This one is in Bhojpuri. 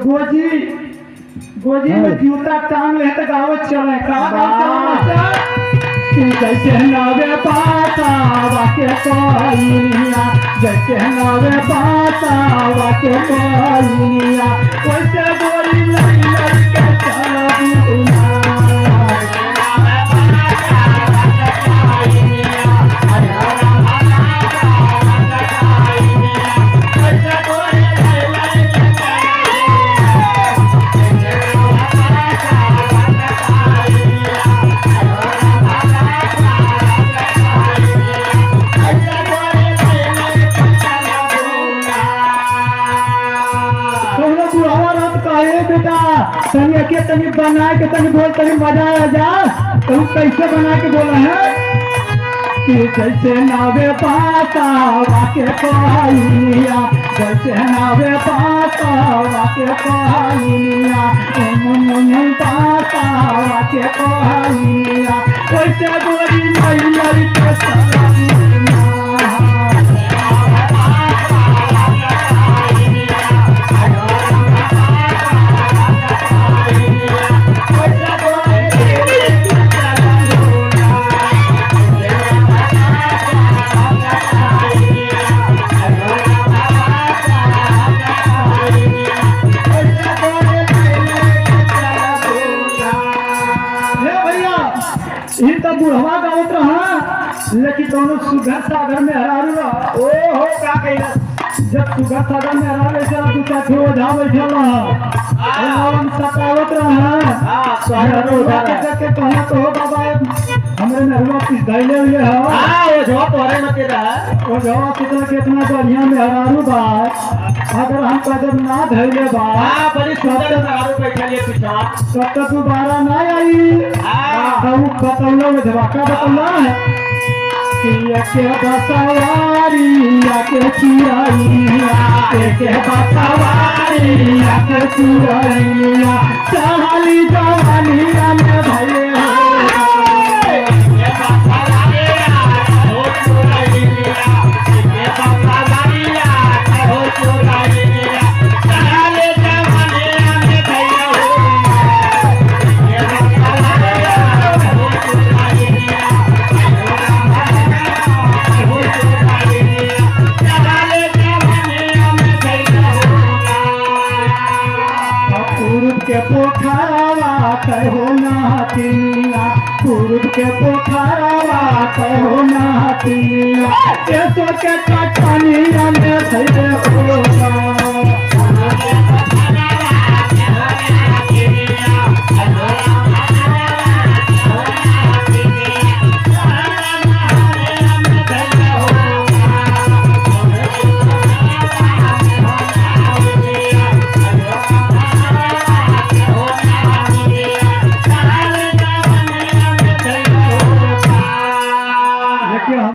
गोजी गोजी में जूता टांग ले तो गाँव चले जैसे नवे पाता वाके कोइया जैसे नवे पाता वाके कोइया वैसे गोरी लई लई के चलबुना तनी के तनी बना के तनी बोल तनी मजा आ जा तू कैसे बना के बोला है कि जैसे नावे पाता वाके कोइया जैसे नावे पाता वाके कोइया मन पाता वाके कोइया वैसे गोरी लई लई के चलबुना बुढ़वा गावत रहा लेकिन दोनों सुगर सागर में हरा ओ हो का कहिला जब सुगर सागर में हरा चला तू का छो जा बैठल हम सतावत रहा हां सागर उठा के कहना तो बाबा हमरे नरवा की धैले हुए हां वो जो तोरे मत रहा वो जो कितना बढ़िया में हरारू बा अगर हम कदम ना धैले बा हां बड़ी सुंदर हरारू बैठल है पीछा तब तक दोबारा ना आई हां तो बतौला में धमाका बतौला है के बसवारी आके चिराइया के बसवारी आके चिराइया चाहली जवानी में भले के पोखरवा कहो नातिनिया पूर्व के पोखरवा कहो नातिनिया के तो के कटनिया में थैले होगा